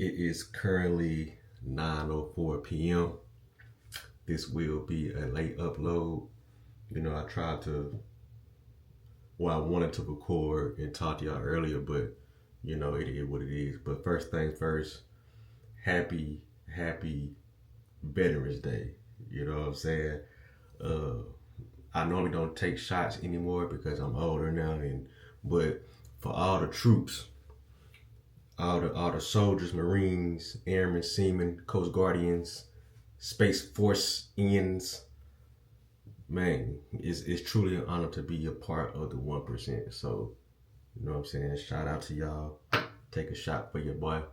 It is currently 9:04 p.m. This will be a late upload. I tried to, I wanted to record and talk to y'all earlier, but it is what it is. But first things first, happy Veterans Day. You know what I'm saying? Uh, I normally don't take shots anymore because I'm older now, but for all the troops, all the soldiers, Marines, Airmen, Seamen, Coast Guardians, Space Force ends, man, it's truly an honor to be a part of the 1%. So, you know what I'm saying? Shout out to y'all. Take a shot for your boy.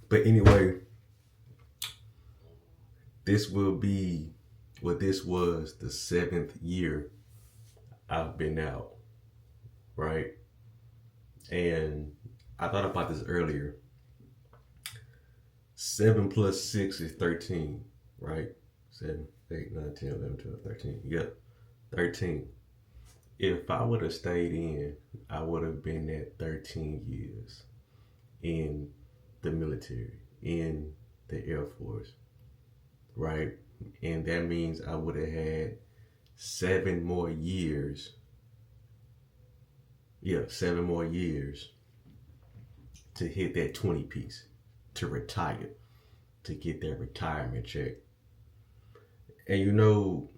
But anyway, this was the 7th year I've been out, right? And I thought about this earlier. 7 plus 6 is 13, right? 7, 8, 9, 10, 11, 12, 13. Yep, 13. If I would have stayed in, I would have been at 13 years in the military, in the Air Force, right? And that means I would have had 7 more years. Yeah, 7 more years to hit that 20 piece, to retire, to get that retirement check. And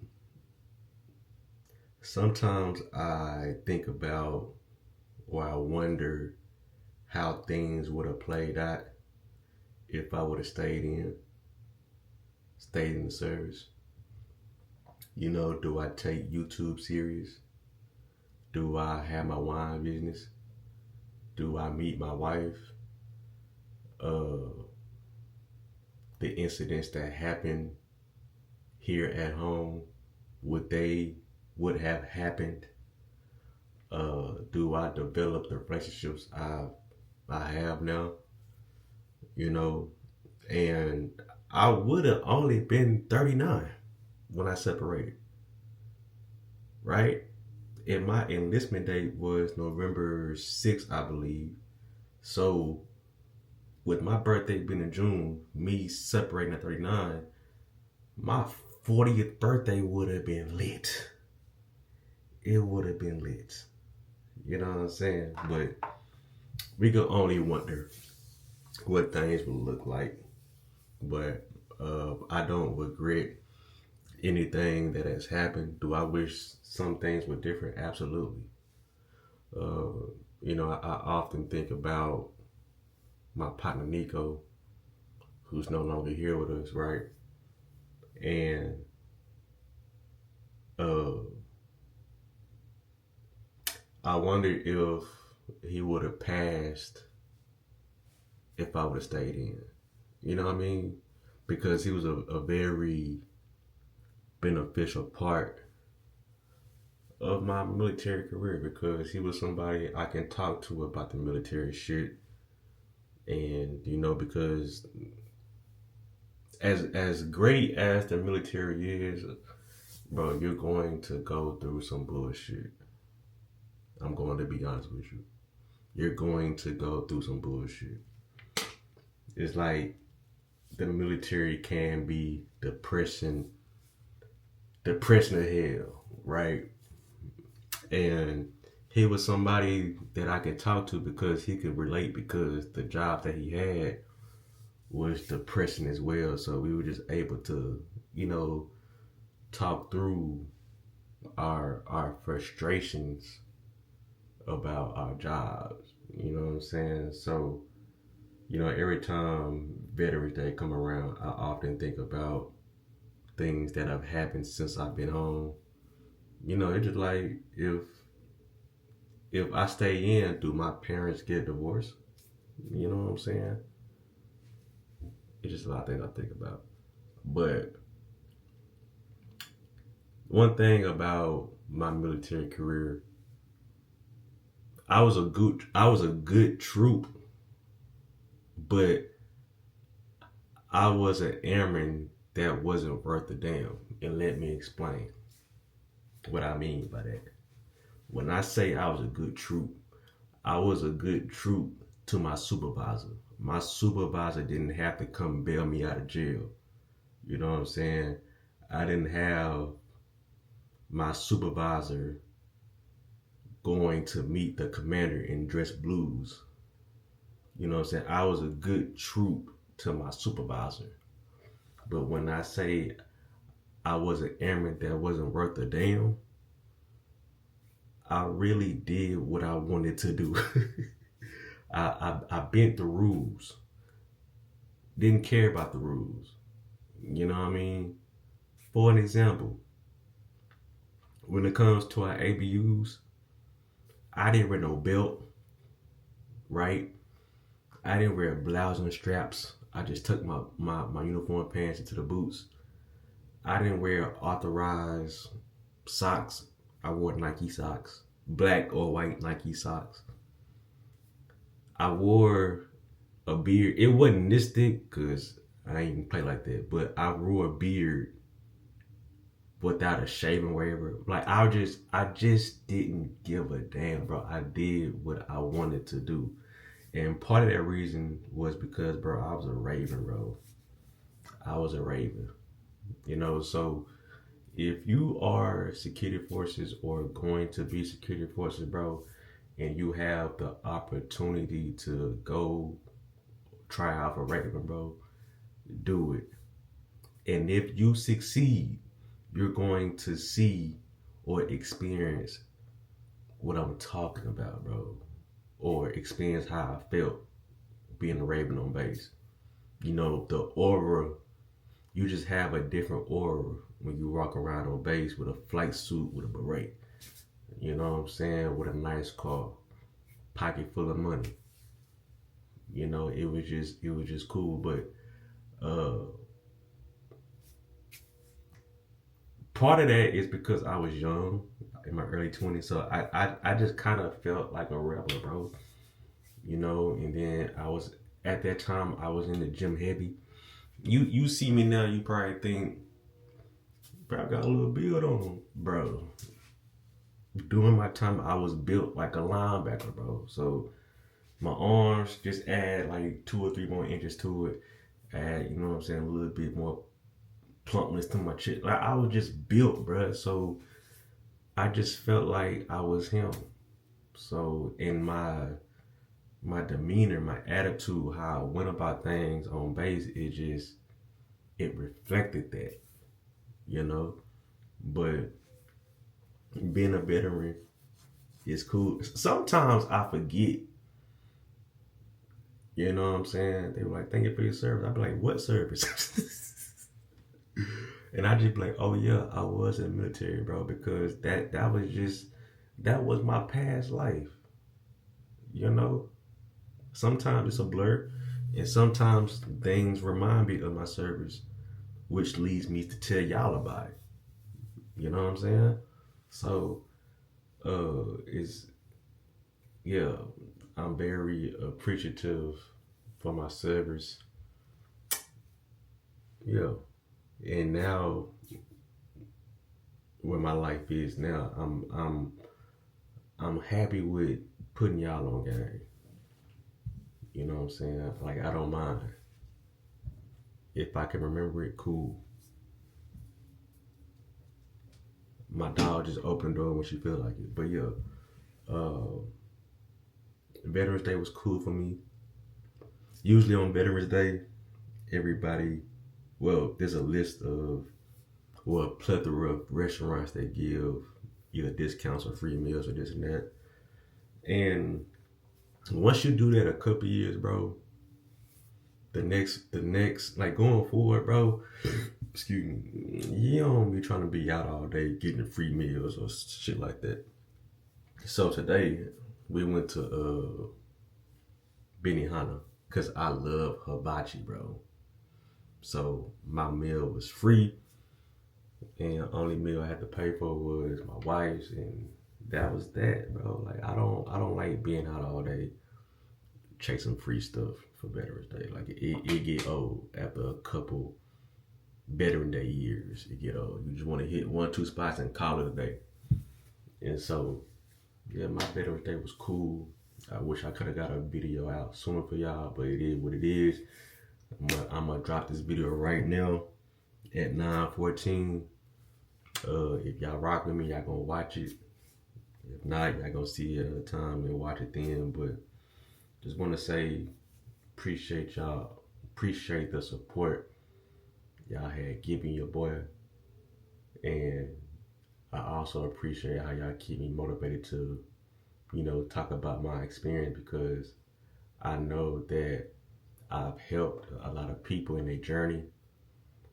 sometimes I think about, or I wonder how things would have played out if I would have stayed in the service. Do I take YouTube serious? Do I have my wine business? Do I meet my wife? The incidents that happened here at home, would have happened? Do I develop the relationships I have now? And I would have only been 39 when I separated, right? And my enlistment date was November 6th, I believe. So, with my birthday being in June, me separating at 39, my 40th birthday would have been lit. It would have been lit. You know what I'm saying? But we could only wonder what things would look like. But I don't regret anything that has happened. Do I wish some things were different? Absolutely. I often think about my partner Nico, who's no longer here with us, right? And I wonder if he would have passed if I would have stayed in. You know what I mean? Because he was a very beneficial part of my military career, because he was somebody I can talk to about the military shit. And because as great as the military is, bro, you're going to go through some bullshit. I'm going to be honest with you. You're going to go through some bullshit. It's like the military can be depression of hell, right? And he was somebody that I could talk to because he could relate, because the job that he had was depressing as well. So we were just able to, talk through our frustrations about our jobs. You know what I'm saying? So, every time Veterans Day come around, I often think about things that have happened since I've been home. It's just like, if I stay in, do my parents get divorced? You know what I'm saying? It's just a lot of things I think about. But one thing about my military career, I was a good troop, but I was an airman that wasn't worth a damn. And let me explain what I mean by that. When I say I was a good troop, I was a good troop to my supervisor. My supervisor didn't have to come bail me out of jail. You know what I'm saying? I didn't have my supervisor going to meet the commander in dress blues. You know what I'm saying? I was a good troop to my supervisor. But when I say I was an airman that wasn't worth a damn, I really did what I wanted to do. I bent the rules. Didn't care about the rules. You know what I mean? For an example, when it comes to our ABUs, I didn't wear no belt, right? I didn't wear blouse and straps. I just tucked my uniform pants into the boots. I didn't wear authorized socks. I wore Nike socks, black or white Nike socks. I wore a beard. It wasn't this thick because I ain't even play like that, but I wore a beard without a shaving waiver. Like I just didn't give a damn, bro. I did what I wanted to do. And part of that reason was because, bro, I was a Raven, bro. I was a Raven. You know, so if you are security forces or going to be security forces, bro, and you have the opportunity to go try out for Raven, bro, do it. And if you succeed, you're going to see or experience what I'm talking about, bro. Or experience how I felt being a Raven on base. You know, the aura, you just have a different aura when you walk around on base with a flight suit with a beret. You know what I'm saying? With a nice car, pocket full of money. You know, it was just cool. But part of that is because I was young in my early 20s, so I just kind of felt like a rebel, bro. You know, and then I was at that time I was in the gym heavy. You see me now, you probably think, bro, I got a little build on him, bro. During my time, I was built like a linebacker, bro. So my arms just add like 2 or 3 more inches to it. Add, you know what I'm saying, a little bit more plumpness to my chest. Like I was just built, bro. So I just felt like I was him. So in my demeanor, my attitude, how I went about things on base, it reflected that, you know. But being a veteran is cool. Sometimes I forget, you know what I'm saying? They were like, thank you for your service. I'd be like, what service? And I just be like, oh yeah, I was in the military, bro, because that was my past life. You know? Sometimes it's a blur, and sometimes things remind me of my service, which leads me to tell y'all about it. You know what I'm saying? So, it's yeah, I'm very appreciative for my service. Yeah, and now where my life is now, I'm happy with putting y'all on game. You know what I'm saying? Like I don't mind if I can remember it. Cool. My dog just opened the door when she feel like it. But yeah, uh, Veterans Day was cool for me. Usually on Veterans Day, everybody, well, there's a list of, well, a plethora of restaurants that give either discounts or free meals or this and that. And once you do that a couple years, bro, the next, like going forward, bro, excuse me, you don't be trying to be out all day getting free meals or shit like that. So today, we went to Benihana because I love hibachi, bro. So my meal was free, and the only meal I had to pay for was my wife's, and that was that, bro. Like I don't like being out all day chasing free stuff for Veterans Day. Like it get old after a couple Veteran Day years. It get old. You just want to hit 1, 2 spots and call it a day. And so Yeah, my Veterans Day was cool. I wish I could have got a video out sooner for y'all, but it is what it is. I'm gonna drop this video right now at 9:14. If y'all rock with me, y'all gonna watch it. If not, y'all gonna see it another time and watch it then. But just want to say, appreciate y'all. Appreciate the support y'all had given your boy. And I also appreciate how y'all keep me motivated to, talk about my experience, because I know that I've helped a lot of people in their journey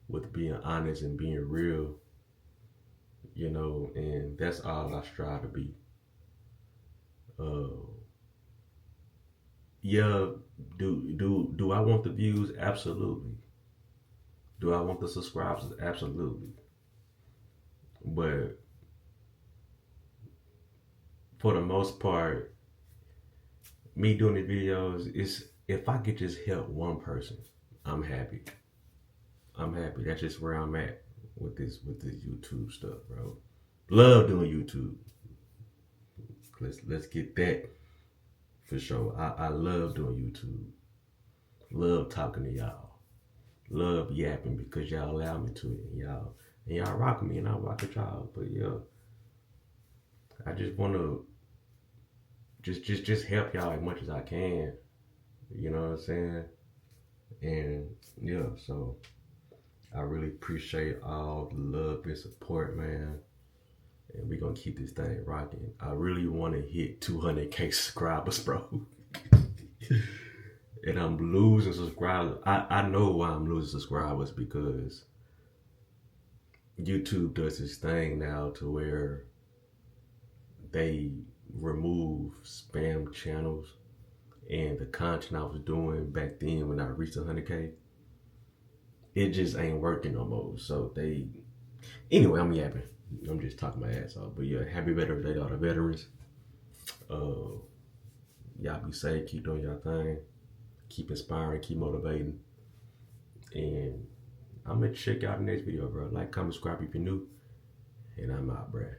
with being honest and being real, and that's all I strive to be. Uh, yeah, do I want the views? Absolutely. Do I want the subscribers? Absolutely. But for the most part, me doing the videos is, if I could just help one person, I'm happy. I'm happy. That's just where I'm at with this YouTube stuff, bro. Love doing YouTube. Let's get that for sure. I love doing YouTube. Love talking to y'all. Love yapping because y'all allow me to it, and y'all rock me and I rock with y'all. But yeah, I just wanna just help y'all as much as I can. You know what I'm saying? And yeah, so I really appreciate all the love and support, man. And we're gonna keep this thing rocking. I really wanna hit 200K subscribers, bro. And I'm losing subscribers. I know why I'm losing subscribers, because YouTube does this thing now to where they remove spam channels, and the content I was doing back then when I reached 100K, it just ain't working no more. So anyway, I'm yapping. I'm just talking my ass off. But yeah, happy Veterans Day to all the veterans. Uh, y'all be safe, keep doing your thing, keep inspiring, keep motivating. And I'm gonna check out the next video, bro. Like, comment, subscribe if you're new. And I'm out, bruh.